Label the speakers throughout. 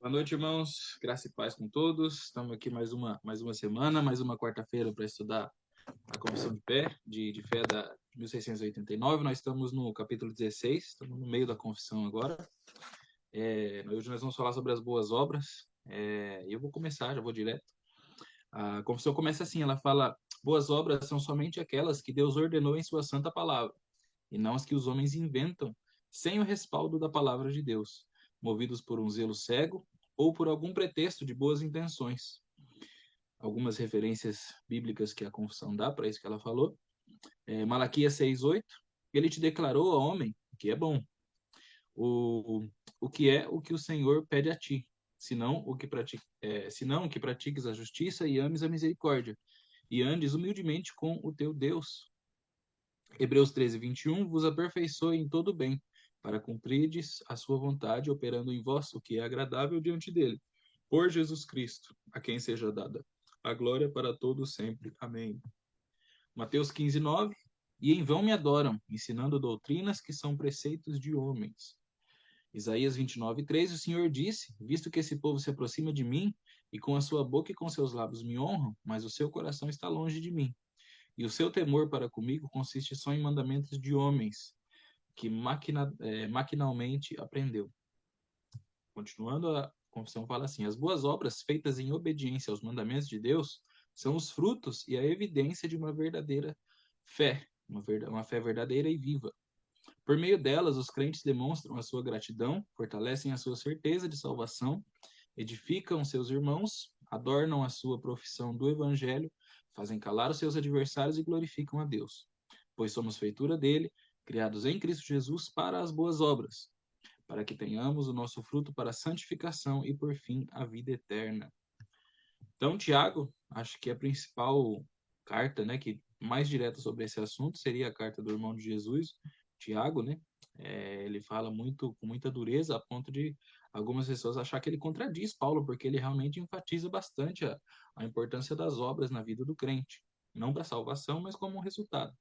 Speaker 1: Boa noite, irmãos. Graça e paz com todos. Estamos aqui mais uma semana, mais uma quarta-feira para estudar a Confissão de Fé de 1689. Nós estamos no capítulo 16, estamos no meio da confissão agora. Hoje nós vamos falar sobre as boas obras. E eu vou começar, já vou direto. A confissão começa assim, ela fala: boas obras são somente aquelas que Deus ordenou em sua santa palavra, e não as que os homens inventam, sem o respaldo da palavra de Deus, movidos por um zelo cego ou por algum pretexto de boas intenções. Algumas referências bíblicas que a confissão dá para isso que ela falou. Malaquias 6:8, ele te declarou, ó homem, que é bom, o, o que é o que o Senhor pede a ti, senão que pratiques a justiça e ames a misericórdia, e andes humildemente com o teu Deus. Hebreus 13:21, vos aperfeiçoe em todo bem, para cumprirdes a sua vontade, operando em vós o que é agradável diante dele. Por Jesus Cristo, a quem seja dada a glória para todos sempre. Amém. Mateus 15:9, e em vão me adoram, ensinando doutrinas que são preceitos de homens. Isaías 29:3, o Senhor disse, visto que esse povo se aproxima de mim, e com a sua boca e com seus lábios me honram, mas o seu coração está longe de mim. E o seu temor para comigo consiste só em mandamentos de homens, que maquinalmente aprendeu. Continuando, a confissão fala assim: as boas obras feitas em obediência aos mandamentos de Deus são os frutos e a evidência de uma verdadeira fé, uma fé verdadeira e viva. Por meio delas, os crentes demonstram a sua gratidão, fortalecem a sua certeza de salvação, edificam seus irmãos, adornam a sua profissão do evangelho, fazem calar os seus adversários e glorificam a Deus. Pois somos feitura dele, criados em Cristo Jesus para as boas obras, para que tenhamos o nosso fruto para a santificação e, por fim, a vida eterna. Então, Tiago, acho que a principal carta, né, que mais direta sobre esse assunto seria a carta do irmão de Jesus, Tiago, né? Ele fala com muita dureza, a ponto de algumas pessoas achar que ele contradiz Paulo, porque ele realmente enfatiza bastante a importância das obras na vida do crente, não para salvação, mas como um resultado.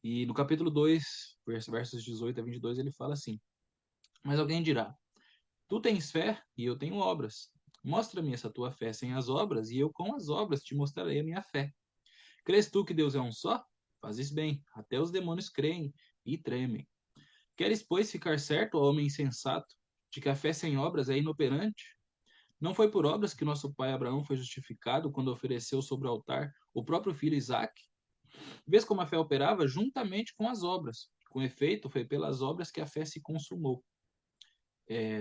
Speaker 1: E no capítulo 2, versos 18 a 22, ele fala assim: mas alguém dirá, tu tens fé e eu tenho obras. Mostra-me essa tua fé sem as obras, e eu com as obras te mostrarei a minha fé. Crês tu que Deus é um só? Fazes bem, até os demônios creem e tremem. Queres, pois, ficar certo, ó homem insensato, de que a fé sem obras é inoperante? Não foi por obras que nosso pai Abraão foi justificado quando ofereceu sobre o altar o próprio filho Isaque? Vês como a fé operava juntamente com as obras. Com efeito, foi pelas obras que a fé se consumou.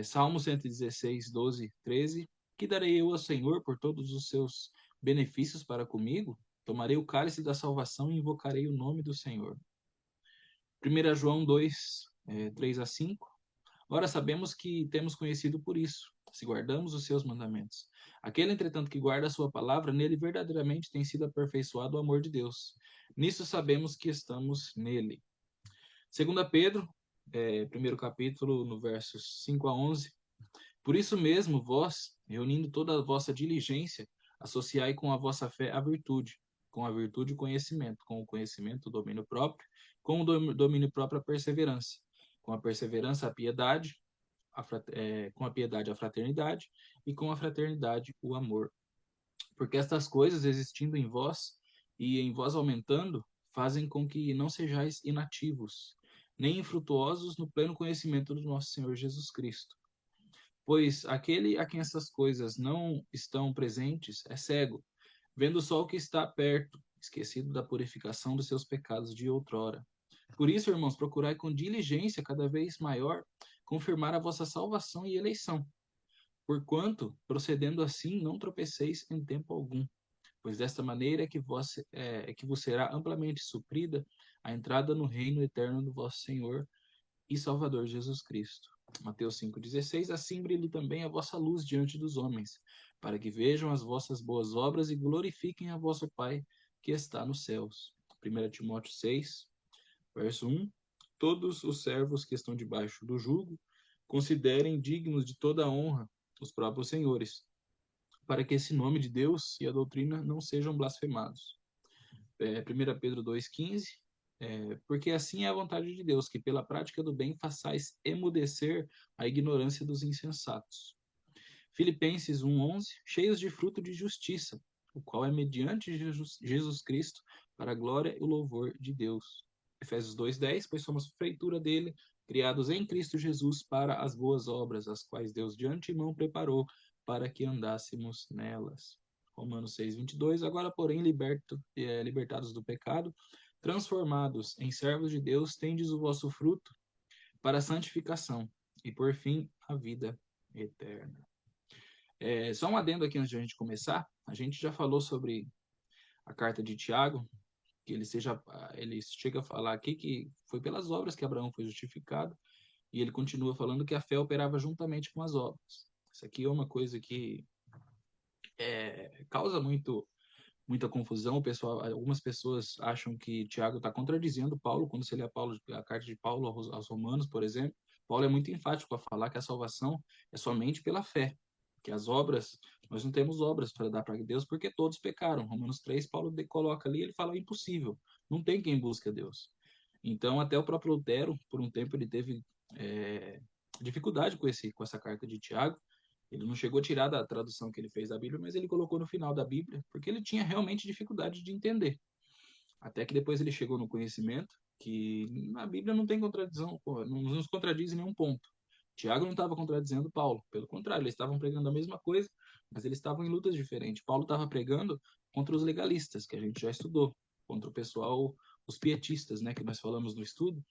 Speaker 1: Salmo 116, 12, 13. Que darei eu ao Senhor por todos os seus benefícios para comigo? Tomarei o cálice da salvação e invocarei o nome do Senhor. 1 João 2, 3 a 5. Ora, sabemos que temos conhecido por isso, se guardamos os seus mandamentos. Aquele, entretanto, que guarda a sua palavra, nele verdadeiramente tem sido aperfeiçoado o amor de Deus. Nisso sabemos que estamos nele. 2 Pedro, primeiro capítulo, no versos 5 a 11. Por isso mesmo, vós, reunindo toda a vossa diligência, associai com a vossa fé a virtude, com a virtude o conhecimento, com o conhecimento o domínio próprio, com o domínio próprio a perseverança, com a perseverança a piedade, com a piedade a fraternidade, e com a fraternidade o amor. Porque estas coisas, existindo em vós e em vós aumentando, fazem com que não sejais inativos, nem infrutuosos no pleno conhecimento do nosso Senhor Jesus Cristo. Pois aquele a quem essas coisas não estão presentes é cego, vendo só o que está perto, esquecido da purificação dos seus pecados de outrora. Por isso, irmãos, procurai com diligência cada vez maior confirmar a vossa salvação e eleição. Porquanto, procedendo assim, não tropeceis em tempo algum, pois desta maneira é que vos será amplamente suprida a entrada no reino eterno do vosso Senhor e Salvador Jesus Cristo. Mateus 5,16, assim brilhe também a vossa luz diante dos homens, para que vejam as vossas boas obras e glorifiquem a vosso Pai que está nos céus. 1 Timóteo 6, verso 1. Todos os servos que estão debaixo do jugo considerem dignos de toda a honra os próprios senhores, para que esse nome de Deus e a doutrina não sejam blasfemados. 1 Pedro 2,15, porque assim é a vontade de Deus, que pela prática do bem façais emudecer a ignorância dos insensatos. Filipenses 1:11, cheios de fruto de justiça, o qual é mediante Jesus Cristo, para a glória e o louvor de Deus. Efésios 2:10, pois somos feitura dele, criados em Cristo Jesus para as boas obras, as quais Deus de antemão preparou para que andássemos nelas. Romanos 6:22, agora, porém, libertados do pecado, transformados em servos de Deus, tendes o vosso fruto para a santificação e, por fim, a vida eterna. Só um adendo aqui antes de a gente começar. A gente já falou sobre a carta de Tiago, que ele chega a falar aqui que foi pelas obras que Abraão foi justificado, e ele continua falando que a fé operava juntamente com as obras. Isso aqui é uma coisa que causa muita confusão. Algumas pessoas acham que Tiago está contradizendo Paulo, quando você lê a carta de Paulo aos Romanos, por exemplo. Paulo é muito enfático a falar que a salvação é somente pela fé, que as obras, nós não temos obras para dar para Deus porque todos pecaram. Romanos 3, Paulo coloca ali, ele fala impossível, não tem quem busca Deus. Então, até o próprio Lutero, por um tempo, ele teve dificuldade com essa carta de Tiago. Ele não chegou a tirar da tradução que ele fez da Bíblia, mas ele colocou no final da Bíblia, porque ele tinha realmente dificuldade de entender. Até que depois ele chegou no conhecimento que na Bíblia não tem contradição, não nos contradiz em nenhum ponto. Tiago não estava contradizendo Paulo, pelo contrário, eles estavam pregando a mesma coisa, mas eles estavam em lutas diferentes. Paulo estava pregando contra os legalistas, que a gente já estudou, contra o pessoal, os pietistas, né, que nós falamos no estudo,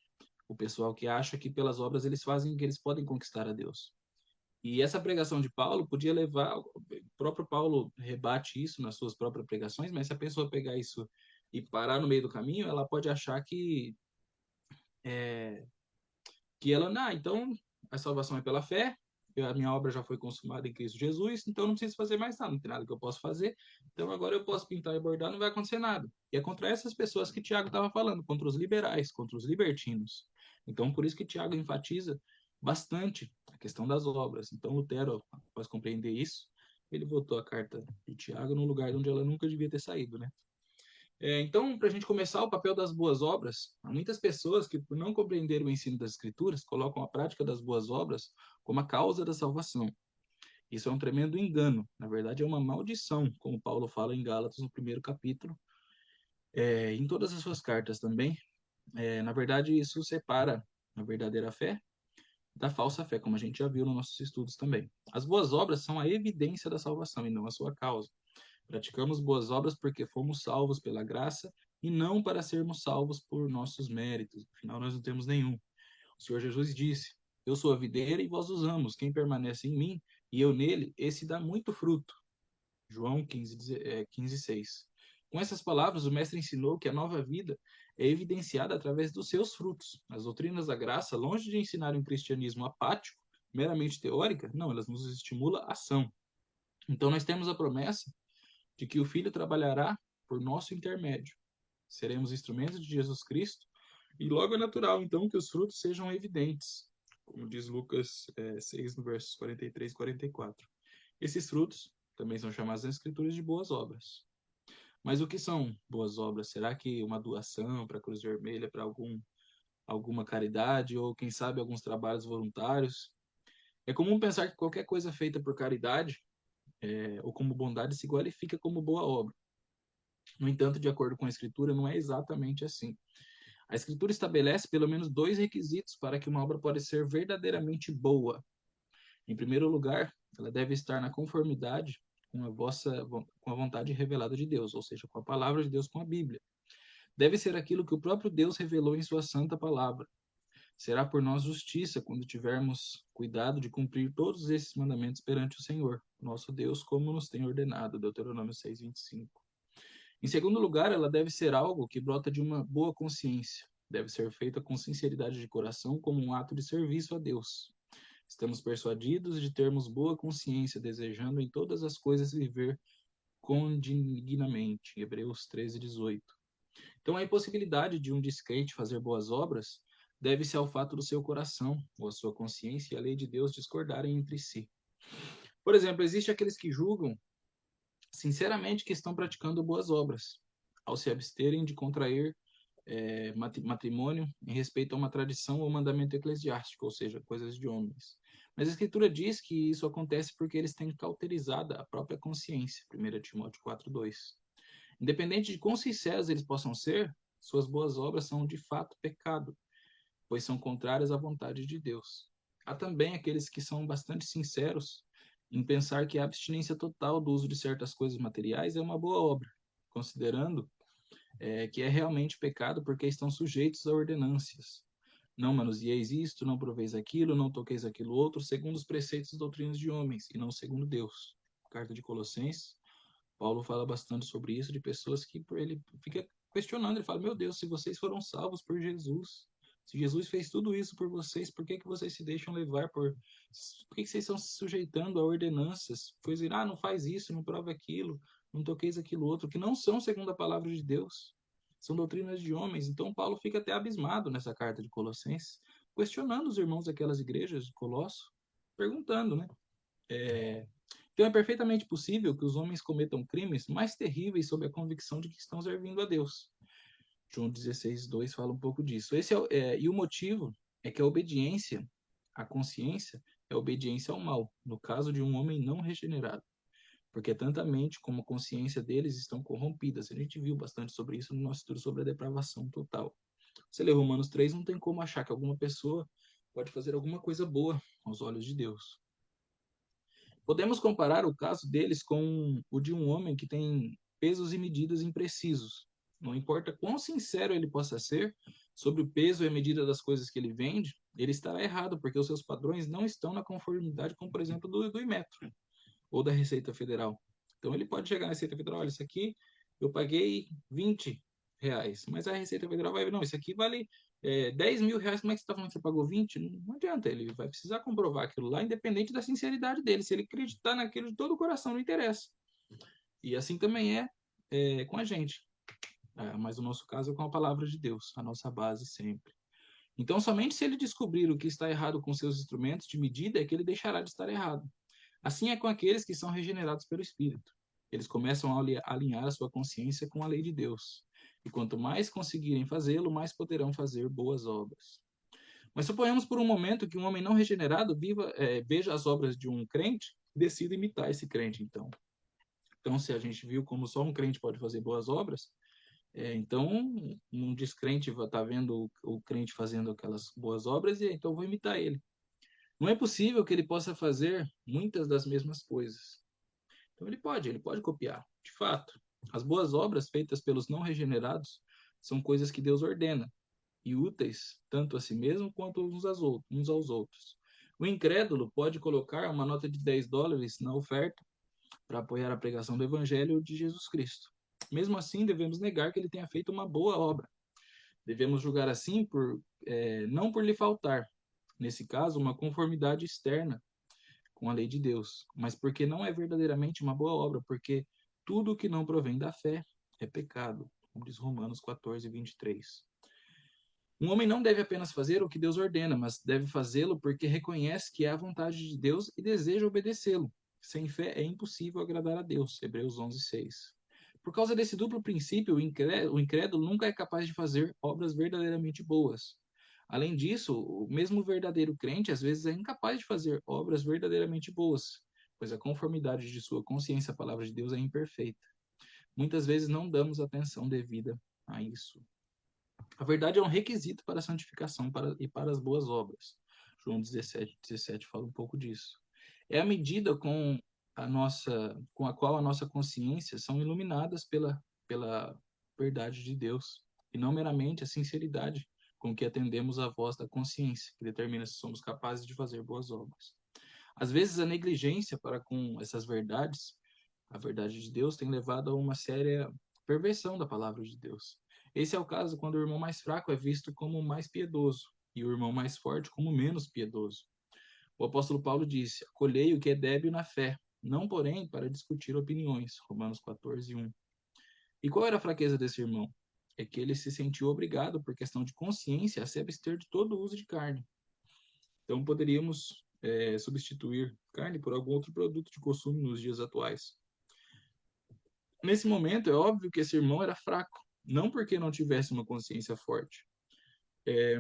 Speaker 1: o pessoal que acha que pelas obras eles fazem que eles podem conquistar a Deus. E essa pregação de Paulo podia levar, o próprio Paulo rebate isso nas suas próprias pregações, mas se a pessoa pegar isso e parar no meio do caminho, ela pode achar que ela, então a salvação é pela fé, a minha obra já foi consumada em Cristo Jesus, então não preciso fazer mais nada, não tem nada que eu possa fazer, então agora eu posso pintar e bordar, não vai acontecer nada. E é contra essas pessoas que Tiago estava falando, contra os liberais, contra os libertinos. Então, por isso que Tiago enfatiza bastante a questão das obras. Então, Lutero, após compreender isso, ele botou a carta de Tiago num lugar onde ela nunca devia ter saído, né? Então, para a gente começar, o papel das boas obras, há muitas pessoas que, por não compreender o ensino das Escrituras, colocam a prática das boas obras como a causa da salvação. Isso é um tremendo engano. Na verdade, é uma maldição, como Paulo fala em Gálatas, no primeiro capítulo, em todas as suas cartas também. Na verdade, isso separa a verdadeira fé da falsa fé, como a gente já viu nos nossos estudos também. As boas obras são a evidência da salvação e não a sua causa. Praticamos boas obras porque fomos salvos pela graça e não para sermos salvos por nossos méritos. Afinal, nós não temos nenhum. O Senhor Jesus disse: Eu sou a videira e vós os ramos. Quem permanece em mim e eu nele, esse dá muito fruto. João 15:6. Com essas palavras, o Mestre ensinou que a nova vida é evidenciada através dos seus frutos. As doutrinas da graça, longe de ensinar um cristianismo apático, meramente teórica, não, elas nos estimulam a ação. Então, nós temos a promessa de que o Filho trabalhará por nosso intermédio. Seremos instrumentos de Jesus Cristo e logo é natural, então, que os frutos sejam evidentes, como diz Lucas 6, no versos 43 e 44. Esses frutos também são chamados nas Escrituras de boas obras. Mas o que são boas obras? Será que uma doação para a Cruz Vermelha, para alguma caridade, ou quem sabe alguns trabalhos voluntários? É comum pensar que qualquer coisa feita por caridade ou como bondade se qualifica como boa obra. No entanto, de acordo com a Escritura, não é exatamente assim. A Escritura estabelece pelo menos 2 requisitos para que uma obra pode ser verdadeiramente boa. Em primeiro lugar, ela deve estar na conformidade com a vontade revelada de Deus, ou seja, com a palavra de Deus, com a Bíblia. Deve ser aquilo que o próprio Deus revelou em sua santa palavra. Será por nós justiça quando tivermos cuidado de cumprir todos esses mandamentos perante o Senhor, nosso Deus, como nos tem ordenado. Deuteronômio 6:25. Em segundo lugar, ela deve ser algo que brota de uma boa consciência. Deve ser feita com sinceridade de coração, como um ato de serviço a Deus. Estamos persuadidos de termos boa consciência, desejando em todas as coisas viver condignamente. Hebreus 13:18. Então, a impossibilidade de um descrente fazer boas obras deve-se ao fato do seu coração, ou a sua consciência e a lei de Deus discordarem entre si. Por exemplo, existem aqueles que julgam sinceramente que estão praticando boas obras, ao se absterem de contrair matrimônio em respeito a uma tradição ou mandamento eclesiástico, ou seja, coisas de homens. Mas a Escritura diz que isso acontece porque eles têm cauterizada a própria consciência, 1 Timóteo 4:2. Independente de quão sinceros eles possam ser, suas boas obras são de fato pecado, pois são contrárias à vontade de Deus. Há também aqueles que são bastante sinceros em pensar que a abstinência total do uso de certas coisas materiais é uma boa obra, considerando que é realmente pecado porque estão sujeitos a ordenâncias. Não manuseieis isto, não proveis aquilo, não toqueis aquilo outro, segundo os preceitos e doutrinas de homens, e não segundo Deus. Carta de Colossenses, Paulo fala bastante sobre isso, de pessoas que ele fica questionando, ele fala, meu Deus, se vocês foram salvos por Jesus, se Jesus fez tudo isso por vocês, por que vocês se deixam levar por que vocês estão se sujeitando a ordenanças? Pois não faz isso, não prove aquilo, não toqueis aquilo outro, que não são segundo a palavra de Deus, são doutrinas de homens. Então Paulo fica até abismado nessa carta de Colossenses, questionando os irmãos daquelas igrejas de Colosso, perguntando, né? Então é perfeitamente possível que os homens cometam crimes mais terríveis sob a convicção de que estão servindo a Deus. João 16:2 fala um pouco disso. E o motivo é que a obediência à consciência é obediência ao mal, no caso de um homem não regenerado. Porque tanto a mente como a consciência deles estão corrompidas. A gente viu bastante sobre isso no nosso estudo sobre a depravação total. Se ler Romanos 3, não tem como achar que alguma pessoa pode fazer alguma coisa boa aos olhos de Deus. Podemos comparar o caso deles com o de um homem que tem pesos e medidas imprecisos. Não importa quão sincero ele possa ser sobre o peso e a medida das coisas que ele vende, ele estará errado, porque os seus padrões não estão na conformidade com, por exemplo, do Inmetro ou da Receita Federal. Então ele pode chegar na Receita Federal, olha, isso aqui eu paguei R$ 20, mas a Receita Federal vai ver, não, isso aqui vale R$ 10.000, como é que você está falando que você pagou 20? Não adianta, ele vai precisar comprovar aquilo lá, independente da sinceridade dele. Se ele acreditar naquilo de todo o coração, não interessa. E assim também com a gente. Mas o nosso caso é com a palavra de Deus, a nossa base sempre. Então, somente se ele descobrir o que está errado com seus instrumentos de medida é que ele deixará de estar errado. Assim é com aqueles que são regenerados pelo Espírito. Eles começam a alinhar a sua consciência com a lei de Deus. E quanto mais conseguirem fazê-lo, mais poderão fazer boas obras. Mas suponhamos por um momento que um homem não regenerado veja as obras de um crente e decida imitar esse crente, então. Então, se a gente viu como só um crente pode fazer boas obras, então um descrente está vendo o crente fazendo aquelas boas obras e então eu vou imitar ele. Não é possível que ele possa fazer muitas das mesmas coisas. Então ele pode copiar. De fato, as boas obras feitas pelos não regenerados são coisas que Deus ordena e úteis tanto a si mesmo quanto uns aos outros. O incrédulo pode colocar uma nota de $10 na oferta para apoiar a pregação do Evangelho de Jesus Cristo. Mesmo assim, devemos negar que ele tenha feito uma boa obra. Devemos julgar assim não por lhe faltar, nesse caso, uma conformidade externa com a lei de Deus, mas porque não é verdadeiramente uma boa obra, porque tudo que não provém da fé é pecado, como diz Romanos 14:23. Um homem não deve apenas fazer o que Deus ordena, mas deve fazê-lo porque reconhece que é a vontade de Deus e deseja obedecê-lo. Sem fé é impossível agradar a Deus. Hebreus 11:6. Por causa desse duplo princípio, o incrédulo nunca é capaz de fazer obras verdadeiramente boas. Além disso, o mesmo verdadeiro crente às vezes é incapaz de fazer obras verdadeiramente boas, pois a conformidade de sua consciência à palavra de Deus é imperfeita. Muitas vezes não damos atenção devida a isso. A verdade é um requisito para a santificação e para as boas obras. João 17 fala um pouco disso. É a medida com a qual a nossa consciência são iluminadas pela verdade de Deus, e não meramente a sinceridade com que atendemos à voz da consciência, que determina se somos capazes de fazer boas obras. Às vezes, a negligência para com essas verdades, a verdade de Deus, tem levado a uma séria perversão da palavra de Deus. Esse é o caso quando o irmão mais fraco é visto como mais piedoso e o irmão mais forte como menos piedoso. O apóstolo Paulo disse: acolhei o que é débil na fé, não, porém, para discutir opiniões. Romanos 14:1. E qual era a fraqueza desse irmão? É que ele se sentiu obrigado, por questão de consciência, a se abster de todo o uso de carne. Então, poderíamos substituir carne por algum outro produto de consumo nos dias atuais. Nesse momento, é óbvio que esse irmão era fraco, não porque não tivesse uma consciência forte,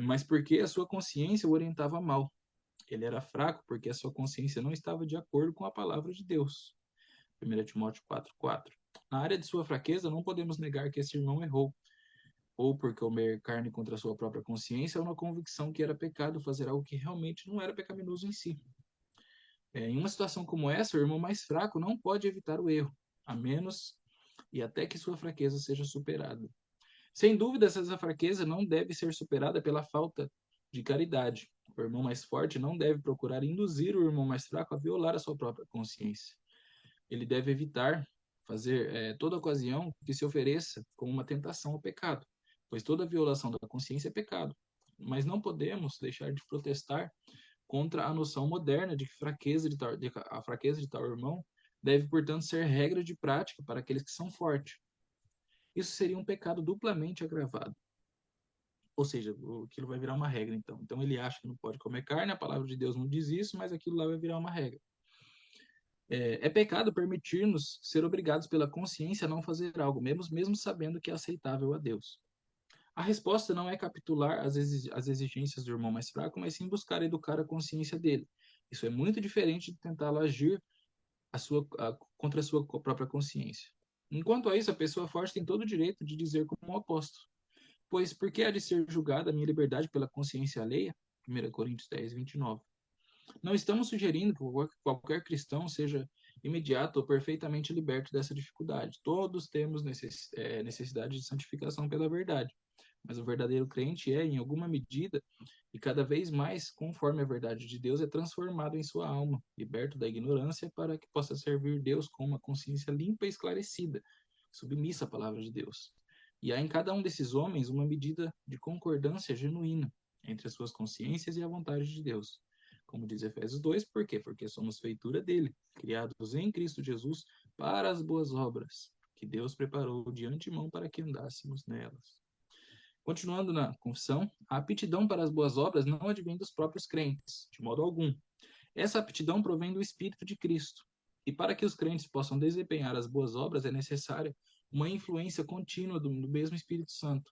Speaker 1: mas porque a sua consciência o orientava mal. Ele era fraco porque a sua consciência não estava de acordo com a palavra de Deus. 1 Timóteo 4:4. Na área de sua fraqueza, não podemos negar que esse irmão errou, ou por comer carne contra a sua própria consciência, ou na convicção que era pecado fazer algo que realmente não era pecaminoso em si. Em uma situação como essa, o irmão mais fraco não pode evitar o erro, a menos e até que sua fraqueza seja superada. Sem dúvida, essa fraqueza não deve ser superada pela falta de caridade. O irmão mais forte não deve procurar induzir o irmão mais fraco a violar a sua própria consciência. Ele deve evitar fazer toda ocasião que se ofereça como uma tentação ao pecado, pois toda violação da consciência é pecado. Mas não podemos deixar de protestar contra a noção moderna de que a fraqueza de tal irmão deve, portanto, ser regra de prática para aqueles que são fortes. Isso seria um pecado duplamente agravado. Ou seja, aquilo vai virar uma regra, então. Então ele acha que não pode comer carne, a palavra de Deus não diz isso, mas aquilo lá vai virar uma regra. É pecado permitir-nos ser obrigados pela consciência a não fazer algo, mesmo sabendo que é aceitável a Deus. A resposta não é capitular às exigências do irmão mais fraco, mas sim buscar educar a consciência dele. Isso é muito diferente de tentar agir contra a sua própria consciência. Enquanto a isso, a pessoa forte tem todo o direito de dizer como um apóstolo: pois por que há de ser julgada a minha liberdade pela consciência alheia? 1 Coríntios 10:29. Não estamos sugerindo que qualquer cristão seja imediato ou perfeitamente liberto dessa dificuldade. Todos temos necessidade de santificação pela verdade. Mas o verdadeiro crente em alguma medida, e cada vez mais, conforme a verdade de Deus, é transformado em sua alma, liberto da ignorância para que possa servir Deus com uma consciência limpa e esclarecida, submissa à palavra de Deus. E há em cada um desses homens uma medida de concordância genuína entre as suas consciências e a vontade de Deus. Como diz Efésios 2, por quê? Porque somos feitura dele, criados em Cristo Jesus para as boas obras, que Deus preparou de antemão para que andássemos nelas. Continuando na confissão, a aptidão para as boas obras não advém dos próprios crentes, de modo algum. Essa aptidão provém do Espírito de Cristo. E para que os crentes possam desempenhar as boas obras é necessária uma influência contínua do mesmo Espírito Santo,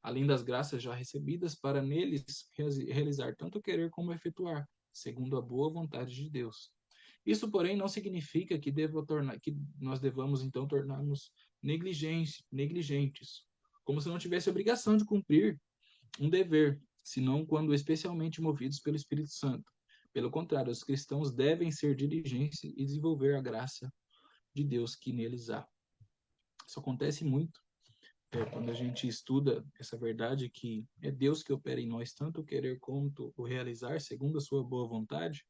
Speaker 1: além das graças já recebidas para neles realizar tanto querer como efetuar, segundo a boa vontade de Deus. Isso, porém, não significa que nós devamos, então, tornar-nos negligentes, como se não tivesse obrigação de cumprir um dever, senão quando especialmente movidos pelo Espírito Santo. Pelo contrário, os cristãos devem ser diligentes e desenvolver a graça de Deus que neles há. Isso acontece muito quando a gente estuda essa verdade que é Deus que opera em nós tanto o querer quanto o realizar, segundo a sua boa vontade.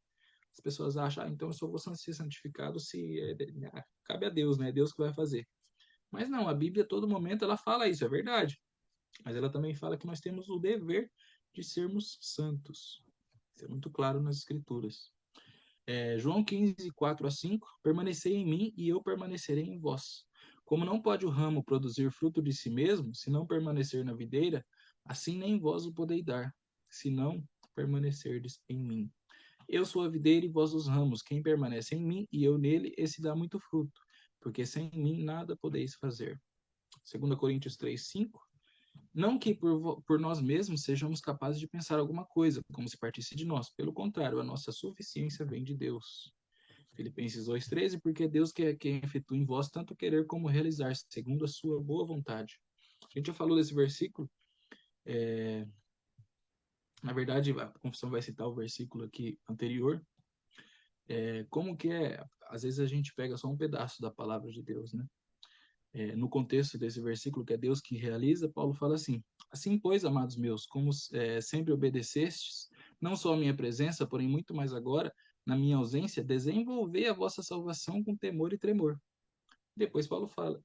Speaker 1: As pessoas acham, então eu só vou ser santificado se cabe a Deus, né? É Deus que vai fazer. Mas não, a Bíblia a todo momento ela fala isso, é verdade. Mas ela também fala que nós temos o dever de sermos santos. Isso é muito claro nas Escrituras. João 15, 4-5, permanecei em mim e eu permanecerei em vós. Como não pode o ramo produzir fruto de si mesmo, se não permanecer na videira, assim nem vós o podeis dar, se não permanecerdes em mim. Eu sou a videira e vós os ramos. Quem permanece em mim e eu nele, esse dá muito fruto, porque sem mim nada podeis fazer. 2 Coríntios 3:5. Não que por nós mesmos sejamos capazes de pensar alguma coisa, como se partisse de nós. Pelo contrário, a nossa suficiência vem de Deus. Filipenses 2:13, porque é Deus que é quem efetua em vós tanto querer como realizar, segundo a sua boa vontade. A gente já falou desse versículo. Na verdade, a confissão vai citar o versículo aqui anterior. Como que às vezes a gente pega só um pedaço da palavra de Deus, né? No contexto desse versículo, que é Deus que realiza, Paulo fala assim: assim, pois, amados meus, como sempre obedecestes, não só a minha presença, porém muito mais agora, na minha ausência, desenvolvei a vossa salvação com temor e tremor. Depois Paulo fala,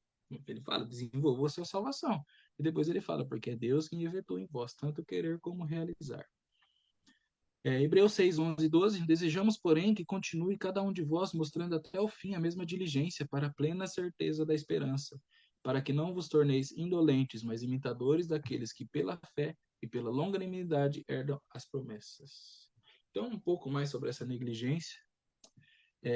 Speaker 1: desenvolva a sua salvação. E depois ele fala, porque é Deus quem efetua em vós, tanto querer como realizar. Hebreus 6, 11 e 12, desejamos, porém, que continue cada um de vós mostrando até o fim a mesma diligência para a plena certeza da esperança, para que não vos torneis indolentes, mas imitadores daqueles que pela fé e pela longanimidade herdam as promessas. Então, um pouco mais sobre essa negligência.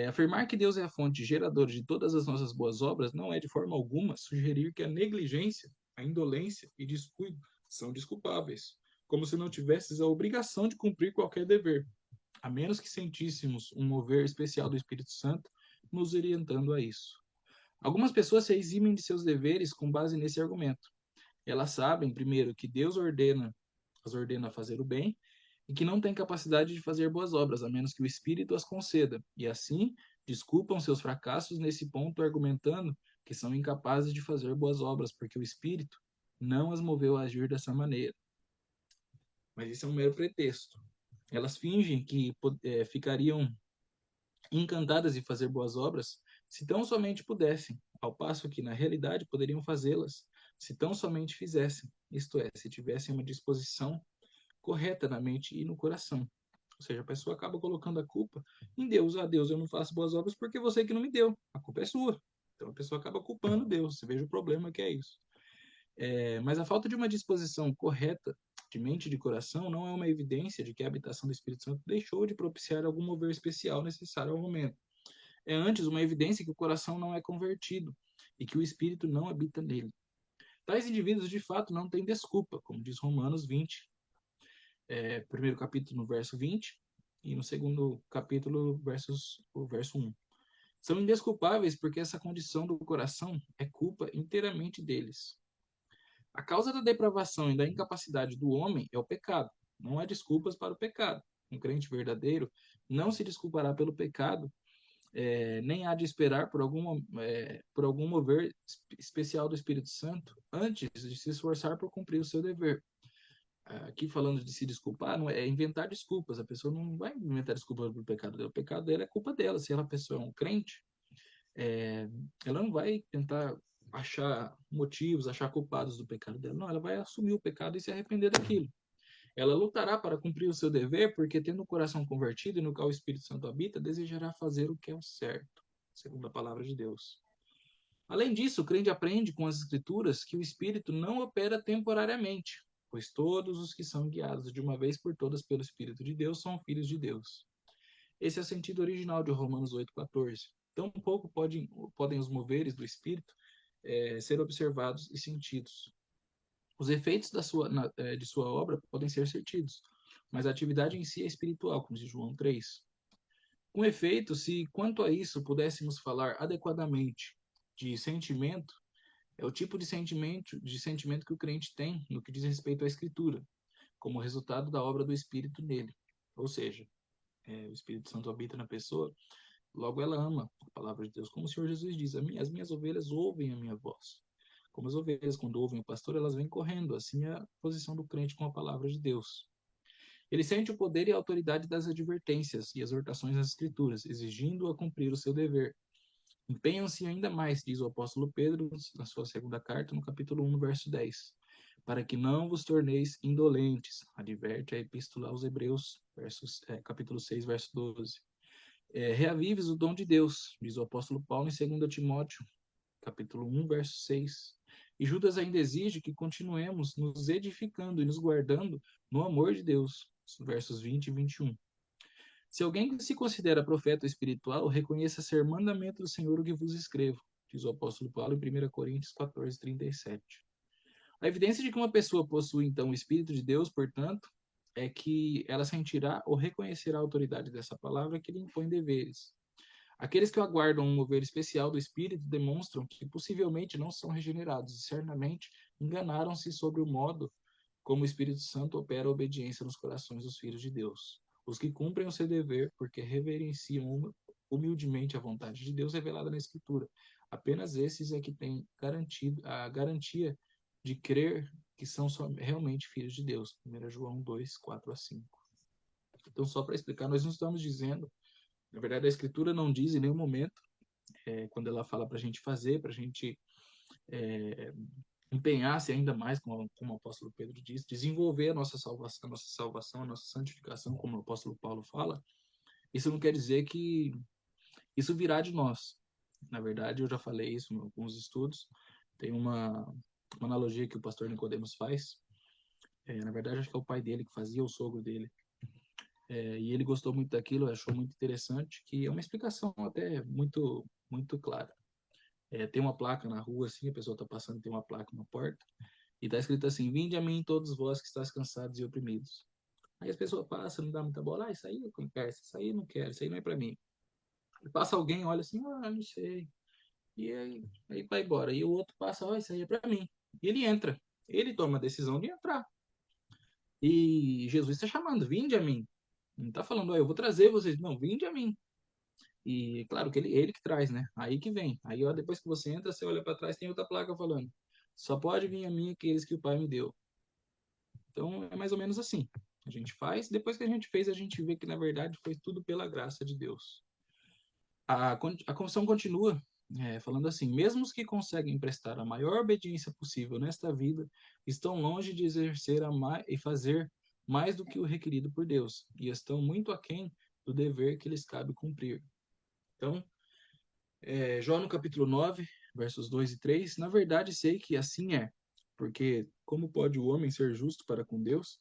Speaker 1: Afirmar que Deus é a fonte geradora de todas as nossas boas obras não é de forma alguma sugerir que a negligência a indolência e descuido são desculpáveis, como se não tivesses a obrigação de cumprir qualquer dever, a menos que sentíssemos um mover especial do Espírito Santo nos orientando a isso. Algumas pessoas se eximem de seus deveres com base nesse argumento. Elas sabem, primeiro, que Deus as ordena a fazer o bem e que não têm capacidade de fazer boas obras, a menos que o Espírito as conceda, e assim desculpam seus fracassos nesse ponto, argumentando que são incapazes de fazer boas obras, porque o Espírito não as moveu a agir dessa maneira. Mas isso é um mero pretexto. Elas fingem que ficariam encantadas de fazer boas obras se tão somente pudessem, ao passo que, na realidade, poderiam fazê-las se tão somente fizessem, isto é, se tivessem uma disposição correta na mente e no coração. Ou seja, a pessoa acaba colocando a culpa em Deus. Ah, Deus, eu não faço boas obras porque você que não me deu. A culpa é sua. Então a pessoa acaba culpando Deus. Você veja o problema que é isso. Mas a falta de uma disposição correta de mente e de coração não é uma evidência de que a habitação do Espírito Santo deixou de propiciar algum mover especial necessário ao momento. É antes uma evidência que o coração não é convertido e que o Espírito não habita nele. Tais indivíduos, de fato, não têm desculpa, como diz Romanos 20, primeiro capítulo, no verso 20, e no segundo capítulo, o verso 1. São indesculpáveis porque essa condição do coração é culpa inteiramente deles. A causa da depravação e da incapacidade do homem é o pecado. Não há desculpas para o pecado. Um crente verdadeiro não se desculpará pelo pecado, nem há de esperar por algum mover especial do Espírito Santo antes de se esforçar por cumprir o seu dever. Aqui falando de se desculpar, não é inventar desculpas. A pessoa não vai inventar desculpas pelo pecado dela. O pecado dela é culpa dela. Se ela, a pessoa é um crente, ela não vai tentar achar motivos, achar culpados do pecado dela. Não, ela vai assumir o pecado e se arrepender daquilo. Ela lutará para cumprir o seu dever, porque tendo o coração convertido e no qual o Espírito Santo habita, desejará fazer o que é o certo, segundo a palavra de Deus. Além disso, o crente aprende com as Escrituras que o Espírito não opera temporariamente, pois todos os que são guiados de uma vez por todas pelo Espírito de Deus são filhos de Deus. Esse é o sentido original de Romanos 8,14. Tampouco podem os moveres do Espírito ser observados e sentidos. Os efeitos de sua obra podem ser sentidos, mas a atividade em si é espiritual, como diz João 3. Com efeito, se quanto a isso pudéssemos falar adequadamente de sentimento, é o tipo de sentimento que o crente tem no que diz respeito à Escritura, como resultado da obra do Espírito nele. Ou seja, o Espírito Santo habita na pessoa, logo ela ama a palavra de Deus. Como o Senhor Jesus diz, as minhas ovelhas ouvem a minha voz. Como as ovelhas, quando ouvem o pastor, elas vêm correndo. Assim é a posição do crente com a palavra de Deus. Ele sente o poder e a autoridade das advertências e exortações das Escrituras, exigindo-o a cumprir o seu dever. Empenham-se ainda mais, diz o apóstolo Pedro, na sua segunda carta, no capítulo 1, no verso 10, para que não vos torneis indolentes, adverte a epístola aos Hebreus, capítulo 6, verso 12. Reavives o dom de Deus, diz o apóstolo Paulo em 2 Timóteo, capítulo 1, verso 6. E Judas ainda exige que continuemos nos edificando e nos guardando no amor de Deus, versos 20 e 21. Se alguém se considera profeta espiritual, reconheça ser mandamento do Senhor o que vos escrevo, diz o apóstolo Paulo em 1 Coríntios 14, 37. A evidência de que uma pessoa possui, então, o Espírito de Deus, portanto, é que ela sentirá ou reconhecerá a autoridade dessa palavra que lhe impõe deveres. Aqueles que aguardam um mover especial do Espírito demonstram que possivelmente não são regenerados e certamente enganaram-se sobre o modo como o Espírito Santo opera a obediência nos corações dos filhos de Deus. Os que cumprem o seu dever porque reverenciam humildemente a vontade de Deus revelada na Escritura. Apenas esses é que têm a garantia de crer que são realmente filhos de Deus. 1 João 2, 4 a 5. Então, só para explicar, nós não estamos dizendo, na verdade, a Escritura não diz em nenhum momento, quando ela fala para a gente fazer, para a gente empenhar-se ainda mais, como o apóstolo Pedro diz, desenvolver a nossa salvação, a nossa santificação, como o apóstolo Paulo fala, isso não quer dizer que isso virá de nós. Na verdade, eu já falei isso em alguns estudos, tem uma analogia que o pastor Nicodemos faz, na verdade, acho que é o pai dele que fazia, o sogro dele, e ele gostou muito daquilo, achou muito interessante, que é uma explicação até muito, muito clara. Tem uma placa na rua, assim, a pessoa está passando, tem uma placa na porta, e está escrito assim: Vinde a mim todos vós que estáis cansados e oprimidos. Aí as pessoas passam, não dá muita bola, isso aí eu converso, isso aí eu não quero, isso aí não é para mim. E passa alguém, olha assim, não sei. E aí vai embora. E o outro passa, isso aí é para mim. E ele entra. Ele toma a decisão de entrar. E Jesus está chamando, vinde a mim. Não está falando, eu vou trazer vocês. Não, vinde a mim. E claro que ele que traz, né? Aí que vem. Aí ó, depois que você entra, você olha para trás, tem outra placa falando: só pode vir a mim aqueles que o Pai me deu. Então é mais ou menos assim. A gente faz, depois que a gente fez, a gente vê que na verdade foi tudo pela graça de Deus. A confissão continua falando assim: mesmo os que conseguem prestar a maior obediência possível nesta vida estão longe de exercer e fazer mais do que o requerido por Deus, e estão muito aquém do dever que lhes cabe cumprir. Então, Jó no capítulo 9, versos 2 e 3, na verdade sei que assim é, porque como pode o homem ser justo para com Deus?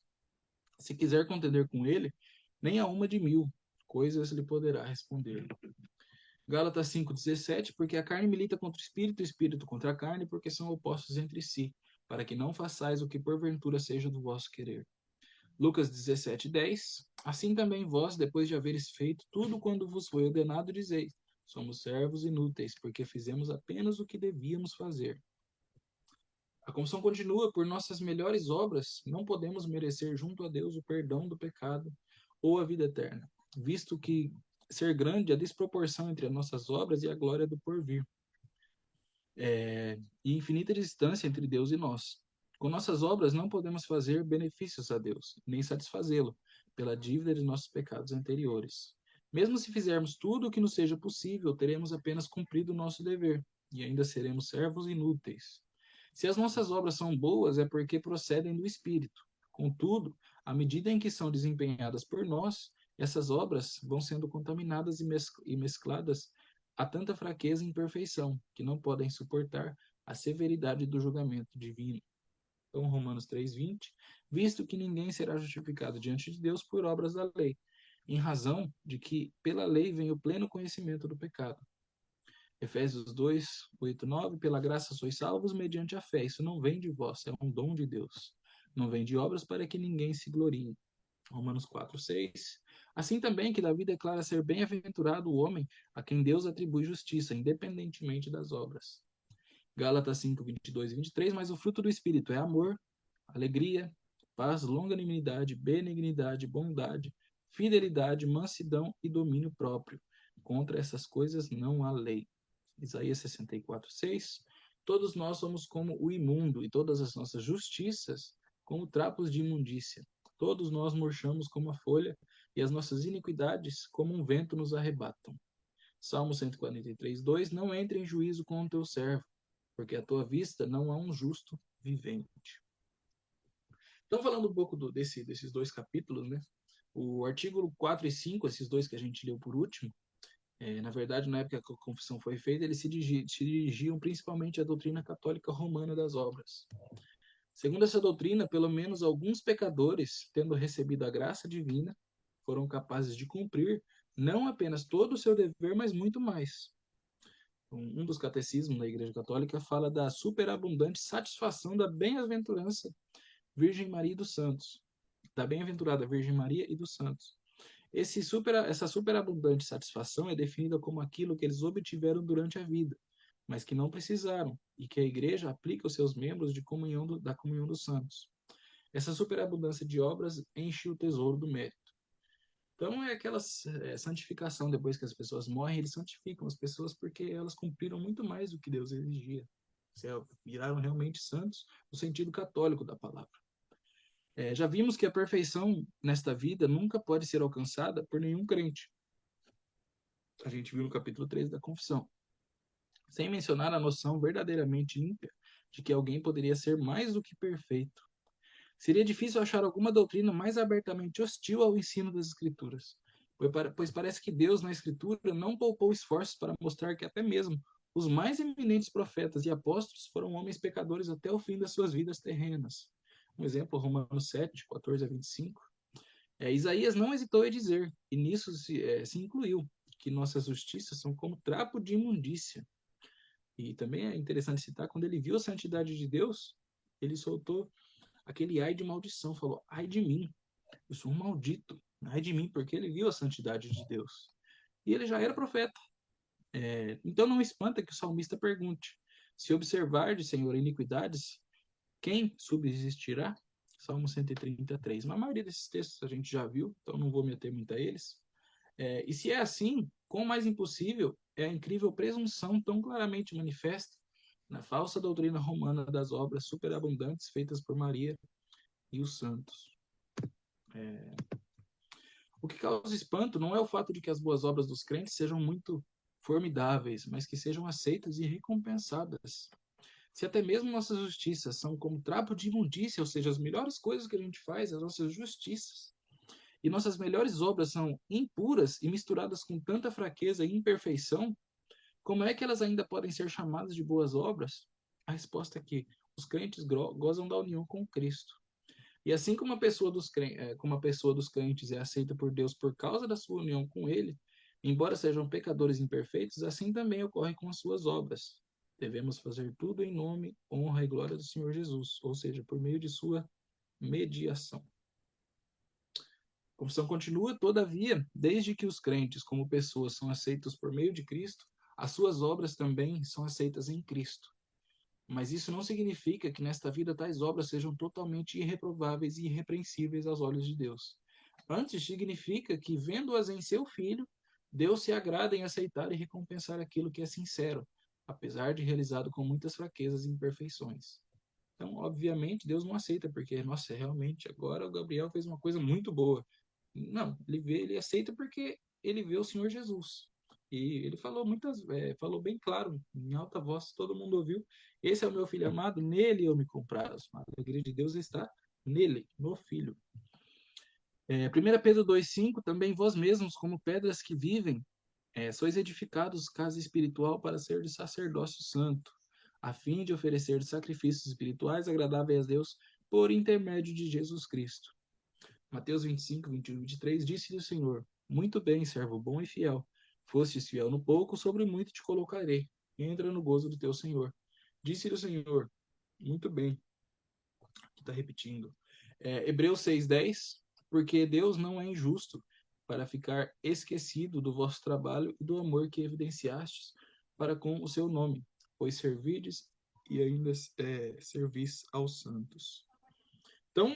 Speaker 1: Se quiser contender com ele, nem a uma de 1000 coisas lhe poderá responder. Gálatas 5,17, porque a carne milita contra o espírito contra a carne, porque são opostos entre si, para que não façais o que porventura seja do vosso querer. Lucas 17:10, assim também vós, depois de haveres feito tudo quando vos foi ordenado, dizeis, somos servos inúteis, porque fizemos apenas o que devíamos fazer. A confissão continua, por nossas melhores obras, não podemos merecer junto a Deus o perdão do pecado ou a vida eterna, visto que ser grande é a desproporção entre as nossas obras e a glória do porvir, e infinita distância entre Deus e nós. Com nossas obras não podemos fazer benefícios a Deus, nem satisfazê-lo, pela dívida de nossos pecados anteriores. Mesmo se fizermos tudo o que nos seja possível, teremos apenas cumprido o nosso dever, e ainda seremos servos inúteis. Se as nossas obras são boas, é porque procedem do Espírito. Contudo, à medida em que são desempenhadas por nós, essas obras vão sendo contaminadas e mescladas a tanta fraqueza e imperfeição, que não podem suportar a severidade do julgamento divino. Então, Romanos 3:20, visto que ninguém será justificado diante de Deus por obras da lei, em razão de que pela lei vem o pleno conhecimento do pecado. Efésios 2:8-9, pela graça sois salvos mediante a fé. Isso não vem de vós, é um dom de Deus. Não vem de obras para que ninguém se glorie. Romanos 4:6. Assim também que Davi declara ser bem-aventurado o homem a quem Deus atribui justiça, independentemente das obras. Gálatas 5:22-23, mas o fruto do Espírito é amor, alegria, paz, longanimidade, benignidade, bondade, fidelidade, mansidão e domínio próprio. Contra essas coisas não há lei. Isaías 64:6. Todos nós somos como o imundo, e todas as nossas justiças como trapos de imundícia. Todos nós murchamos como a folha, e as nossas iniquidades como um vento nos arrebatam. Salmo 143:2. Não entre em juízo com o teu servo, porque à tua vista não há um justo vivente. Então, falando um pouco desses dois capítulos, né? O artigo 4 e 5, esses dois que a gente leu por último, na verdade, na época que a confissão foi feita, eles se dirigiam principalmente à doutrina católica romana das obras. Segundo essa doutrina, pelo menos alguns pecadores, tendo recebido a graça divina, foram capazes de cumprir não apenas todo o seu dever, mas muito mais. Um dos catecismos da Igreja Católica fala da superabundante satisfação da bem-aventurança Virgem Maria e dos Santos, da bem-aventurada Virgem Maria e dos Santos. Essa superabundante satisfação é definida como aquilo que eles obtiveram durante a vida, mas que não precisaram, e que a Igreja aplica aos seus membros da comunhão dos santos. Essa superabundância de obras enche o tesouro do mérito. Então é aquela santificação, depois que as pessoas morrem, eles santificam as pessoas porque elas cumpriram muito mais do que Deus exigia. Viraram realmente santos no sentido católico da palavra. Já vimos que a perfeição nesta vida nunca pode ser alcançada por nenhum crente. A gente viu no capítulo 3 da Confissão. Sem mencionar a noção verdadeiramente ímpia de que alguém poderia ser mais do que perfeito. Seria difícil achar alguma doutrina mais abertamente hostil ao ensino das Escrituras, pois parece que Deus, na Escritura, não poupou esforços para mostrar que até mesmo os mais eminentes profetas e apóstolos foram homens pecadores até o fim das suas vidas terrenas. Um exemplo, Romanos 7:14-25. Isaías não hesitou em dizer, e nisso se incluiu, que nossas justiças são como trapo de imundícia. E também é interessante citar, quando ele viu a santidade de Deus, ele soltou aquele ai de maldição, falou, ai de mim, eu sou um maldito, ai de mim, porque ele viu a santidade de Deus. E ele já era profeta. Então não espanta que o salmista pergunte, se observardes, Senhor, iniquidades, quem subsistirá? Salmo 133. Na maioria desses textos a gente já viu, então não vou me ater muito a eles. E se é assim, quão mais impossível é a incrível presunção tão claramente manifesta na falsa doutrina romana das obras superabundantes feitas por Maria e os santos. O que causa espanto não é o fato de que as boas obras dos crentes sejam muito formidáveis, mas que sejam aceitas e recompensadas. Se até mesmo nossas justiças são como trapo de imundícia, ou seja, as melhores coisas que a gente faz, as nossas justiças, e nossas melhores obras são impuras e misturadas com tanta fraqueza e imperfeição, como é que elas ainda podem ser chamadas de boas obras? A resposta é que os crentes gozam da união com Cristo. E assim como a pessoa dos crentes é aceita por Deus por causa da sua união com Ele, embora sejam pecadores imperfeitos, assim também ocorre com as suas obras. Devemos fazer tudo em nome, honra e glória do Senhor Jesus, ou seja, por meio de sua mediação. A confissão continua, todavia, desde que os crentes, como pessoas, são aceitos por meio de Cristo, as suas obras também são aceitas em Cristo. Mas isso não significa que nesta vida tais obras sejam totalmente irreprováveis e irrepreensíveis aos olhos de Deus. Antes, significa que, vendo-as em seu Filho, Deus se agrada em aceitar e recompensar aquilo que é sincero, apesar de realizado com muitas fraquezas e imperfeições. Então, obviamente, Deus não aceita, porque, nossa, realmente, agora o Gabriel fez uma coisa muito boa. Não, ele aceita porque ele vê o Senhor Jesus. E ele falou bem claro, em alta voz, todo mundo ouviu. Esse é o meu filho amado, nele eu me comprazo. A alegria de Deus está nele, no Filho. 1 Pedro 2,5, também vós mesmos, como pedras que vivem, sois edificados casa espiritual para ser de sacerdócio santo, a fim de oferecer sacrifícios espirituais agradáveis a Deus por intermédio de Jesus Cristo. Mateus 25, 21 e 23, disse-lhe o Senhor, muito bem, servo bom e fiel. Fostes fiel no pouco, sobre o muito te colocarei. Entra no gozo do teu Senhor. Disse-lhe o Senhor, muito bem. Aqui está repetindo. Hebreus 6,10, porque Deus não é injusto para ficar esquecido do vosso trabalho e do amor que evidenciastes para com o seu nome, pois servides e ainda servis aos santos. Então,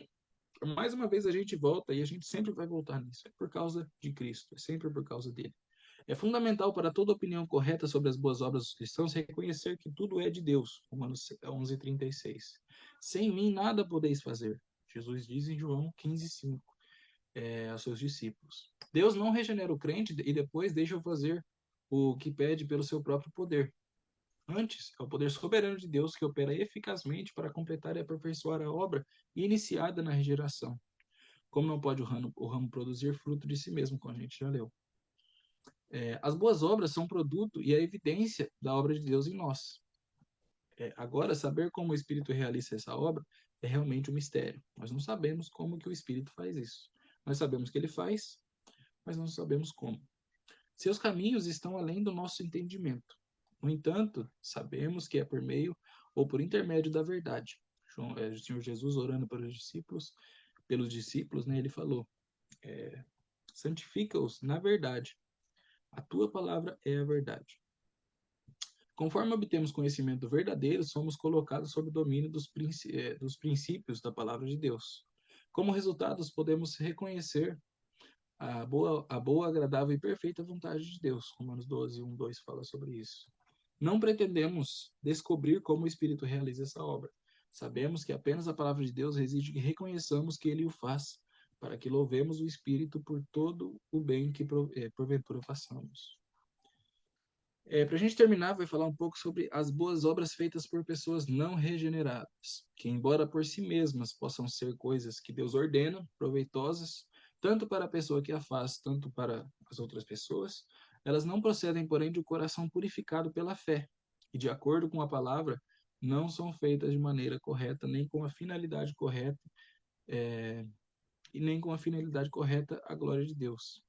Speaker 1: mais uma vez a gente volta e a gente sempre vai voltar nisso. É por causa de Cristo, é sempre por causa dele. É fundamental para toda opinião correta sobre as boas obras dos cristãos reconhecer que tudo é de Deus. Romanos 11:36. Sem mim nada podeis fazer. Jesus diz em João 15:5 aos seus discípulos. Deus não regenera o crente e depois deixa-o fazer o que pede pelo seu próprio poder. Antes, é o poder soberano de Deus que opera eficazmente para completar e aperfeiçoar a obra iniciada na regeneração. Como não pode o ramo produzir fruto de si mesmo, como a gente já leu. As boas obras são produto e a evidência da obra de Deus em nós. Agora, saber como o Espírito realiza essa obra é realmente um mistério. Nós não sabemos como que o Espírito faz isso. Nós sabemos que ele faz, mas não sabemos como. Seus caminhos estão além do nosso entendimento. No entanto, sabemos que é por meio ou por intermédio da verdade. O Senhor Jesus orando pelos discípulos, né, ele falou, santifica-os na verdade. A tua palavra é a verdade. Conforme obtemos conhecimento verdadeiro, somos colocados sob o domínio dos princípios da palavra de Deus. Como resultado, podemos reconhecer a boa, agradável e perfeita vontade de Deus. Romanos 12, 1, 2 fala sobre isso. Não pretendemos descobrir como o Espírito realiza essa obra. Sabemos que apenas a palavra de Deus reside e reconheçamos que ele o faz, para que louvemos o Espírito por todo o bem que porventura façamos. Para a gente terminar, vai falar um pouco sobre as boas obras feitas por pessoas não regeneradas, que, embora por si mesmas possam ser coisas que Deus ordena, proveitosas, tanto para a pessoa que a faz, tanto para as outras pessoas, elas não procedem, porém, de um coração purificado pela fé, e, de acordo com a palavra, não são feitas de maneira correta, nem com a finalidade correta, e nem com a finalidade correta a glória de Deus.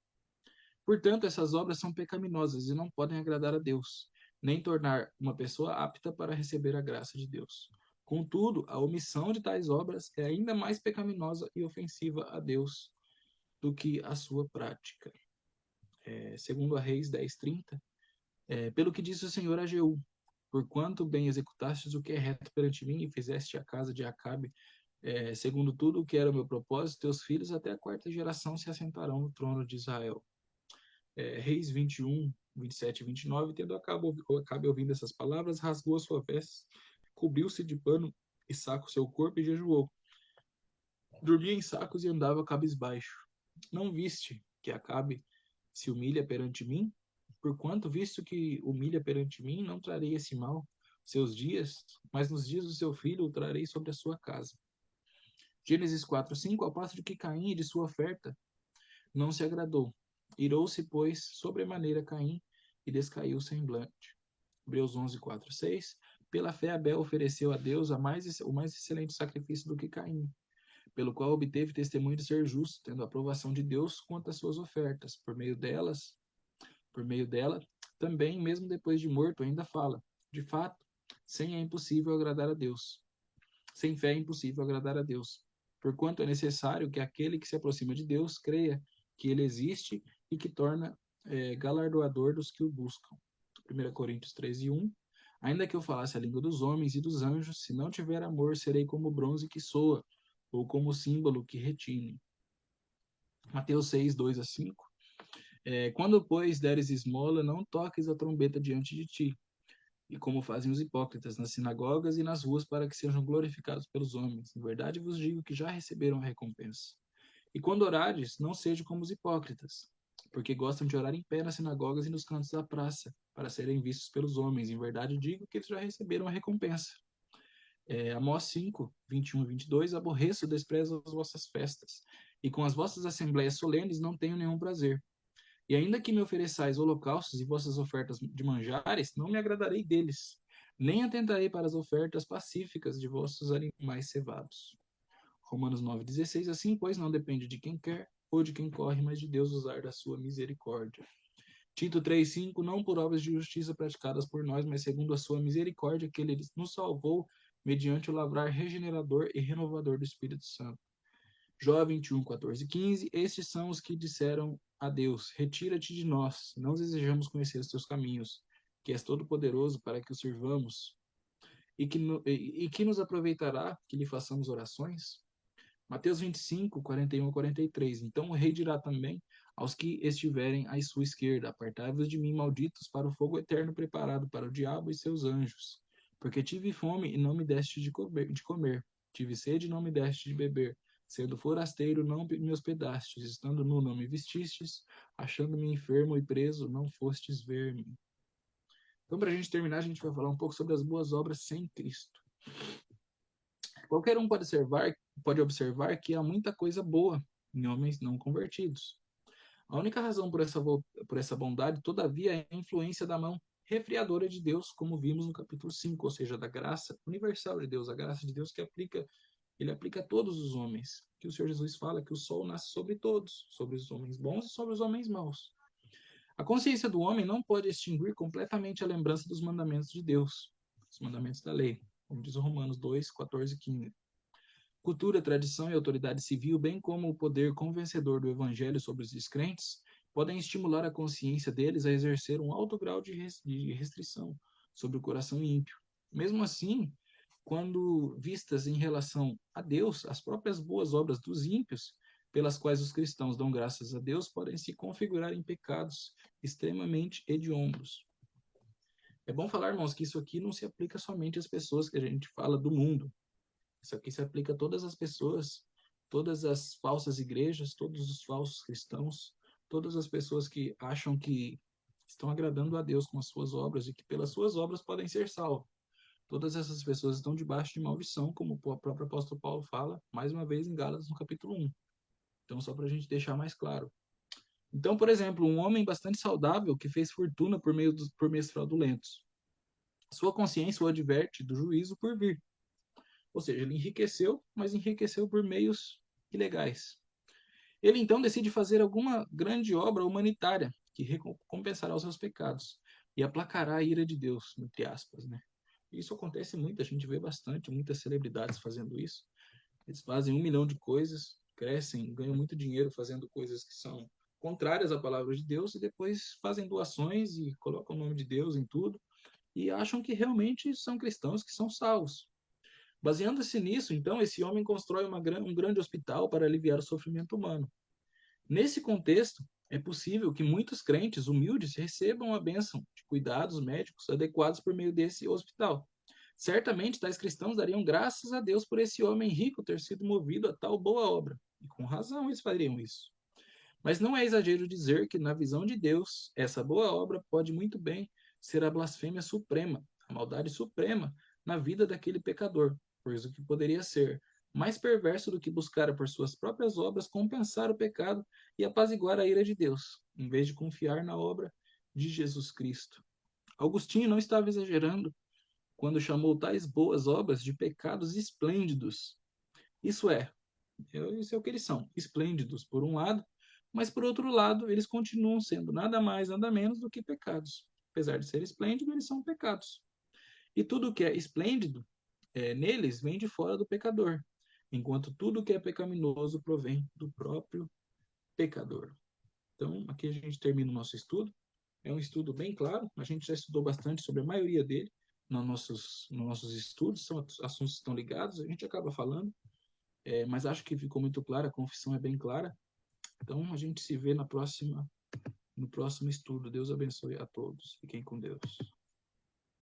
Speaker 1: Portanto, essas obras são pecaminosas e não podem agradar a Deus. nem tornar uma pessoa apta para receber a graça de Deus. Contudo, a omissão de tais obras é ainda mais pecaminosa e ofensiva a Deus do que a sua prática. Segundo a Reis 10:30, pelo que disse o Senhor a Jeú, porquanto bem executastes o que é reto perante mim e fizeste a casa de Acabe, segundo tudo o que era o meu propósito, teus filhos até a quarta geração se assentarão no trono de Israel. Reis 21, 27 e 29, tendo Acabe ouvindo essas palavras, rasgou a sua veste, cobriu-se de pano e saco seu corpo e jejuou. Dormia em sacos e andava cabisbaixo. Não viste que Acabe se humilha perante mim? Porquanto, visto que humilha perante mim, não trarei esse mal seus dias, mas nos dias do seu filho o trarei sobre a sua casa. Gênesis 4:5, ao passo de que Caim e de sua oferta não se agradou. Irou-se, pois, sobremaneira Caim e descaiu o semblante. Hebreus 11:4-6, pela fé Abel ofereceu a Deus o mais excelente sacrifício do que Caim, pelo qual obteve testemunho de ser justo, tendo a aprovação de Deus quanto às suas ofertas. Por meio dela, também, mesmo depois de morto, ainda fala. De fato, sem fé é impossível agradar a Deus. Porquanto é necessário que aquele que se aproxima de Deus creia que ele existe e que torna galardoador dos que o buscam. 1 Coríntios 13:1. Ainda que eu falasse a língua dos homens e dos anjos, se não tiver amor, serei como bronze que soa, ou como símbolo que retine. Mateus 6:2-5. Quando, pois, deres esmola, não toques a trombeta diante de ti, e como fazem os hipócritas nas sinagogas e nas ruas, para que sejam glorificados pelos homens. Em verdade vos digo que já receberam a recompensa. E quando orares, não seja como os hipócritas, porque gostam de orar em pé nas sinagogas e nos cantos da praça, para serem vistos pelos homens. Em verdade digo que eles já receberam a recompensa. Amós 5:21-22, aborreço, desprezo as vossas festas, e com as vossas assembleias solenes não tenho nenhum prazer. E ainda que me ofereçais holocaustos e vossas ofertas de manjares, não me agradarei deles, nem atentarei para as ofertas pacíficas de vossos animais cevados. Romanos 9:16, assim, pois, não depende de quem quer ou de quem corre, mas de Deus usar da sua misericórdia. Tito 3:5, não por obras de justiça praticadas por nós, mas segundo a sua misericórdia, que ele nos salvou mediante o lavrar regenerador e renovador do Espírito Santo. Jó 21:14-15, estes são os que disseram a Deus, retira-te de nós, não desejamos conhecer os teus caminhos, que és todo-poderoso para que o sirvamos, e que nos aproveitará que lhe façamos orações? Mateus 25:41-43, então o rei dirá também aos que estiverem à sua esquerda, apartai-vos de mim, malditos, para o fogo eterno preparado para o diabo e seus anjos, porque tive fome e não me deste de comer, tive sede e não me deste de beber, sendo forasteiro não me hospedastes, estando nu não me vestistes, achando-me enfermo e preso não fostes ver-me. Então, para a gente terminar, a gente vai falar um pouco sobre as boas obras sem Cristo. Qualquer um pode observar que há muita coisa boa em homens não convertidos. A única razão por essa bondade, todavia, é a influência da mão refriadora de Deus, como vimos no capítulo 5, ou seja, da graça universal de Deus, a graça de Deus que ele aplica a todos os homens. Que o Senhor Jesus fala que o sol nasce sobre todos, sobre os homens bons e sobre os homens maus. A consciência do homem não pode extinguir completamente a lembrança dos mandamentos de Deus, os mandamentos da lei, como diz o Romanos 2:14-15. Cultura, tradição e autoridade civil, bem como o poder convencedor do evangelho sobre os descrentes, podem estimular a consciência deles a exercer um alto grau de restrição sobre o coração ímpio. Mesmo assim, quando vistas em relação a Deus, as próprias boas obras dos ímpios, pelas quais os cristãos dão graças a Deus, podem se configurar em pecados extremamente hediondos. É bom falar, irmãos, que isso aqui não se aplica somente às pessoas que a gente fala do mundo. Isso aqui se aplica a todas as pessoas, todas as falsas igrejas, todos os falsos cristãos, todas as pessoas que acham que estão agradando a Deus com as suas obras e que pelas suas obras podem ser salvos. Todas essas pessoas estão debaixo de maldição, como o próprio apóstolo Paulo fala, mais uma vez em Gálatas, no capítulo 1. Então, só para a gente deixar mais claro. Então, por exemplo, um homem bastante saudável que fez fortuna por meios fraudulentos. Sua consciência o adverte do juízo por vir. Ou seja, ele enriqueceu, mas enriqueceu por meios ilegais. Ele então decide fazer alguma grande obra humanitária que recompensará os seus pecados. e aplacará a ira de Deus, entre aspas, né? Isso acontece muito, a gente vê bastante, muitas celebridades fazendo isso. Eles fazem 1 milhão de coisas, crescem, ganham muito dinheiro fazendo coisas que são contrárias à palavra de Deus e depois fazem doações e colocam o nome de Deus em tudo e acham que realmente são cristãos que são salvos. Baseando-se nisso, então, esse homem constrói um grande hospital para aliviar o sofrimento humano. Nesse contexto, é possível que muitos crentes humildes recebam a bênção de cuidados médicos adequados por meio desse hospital. Certamente, tais cristãos dariam graças a Deus por esse homem rico ter sido movido a tal boa obra. E com razão eles fariam isso. Mas não é exagero dizer que, na visão de Deus, essa boa obra pode muito bem ser a blasfêmia suprema, a maldade suprema na vida daquele pecador, pois o que poderia ser mais perverso do que buscar por suas próprias obras compensar o pecado e apaziguar a ira de Deus, em vez de confiar na obra de Jesus Cristo. Agostinho não estava exagerando quando chamou tais boas obras de pecados esplêndidos. Isso isso é o que eles são, esplêndidos, por um lado, mas por outro lado, eles continuam sendo nada mais, nada menos do que pecados. Apesar de ser esplêndido, eles são pecados. E tudo que é esplêndido neles vem de fora do pecador, enquanto tudo que é pecaminoso provém do próprio pecador. Então, aqui a gente termina o nosso estudo. É um estudo bem claro, a gente já estudou bastante sobre a maioria dele nos nossos estudos, são assuntos que estão ligados, a gente acaba falando, mas acho que ficou muito claro, a confissão é bem clara. Então, a gente se vê no próximo estudo. Deus abençoe a todos. Fiquem com Deus.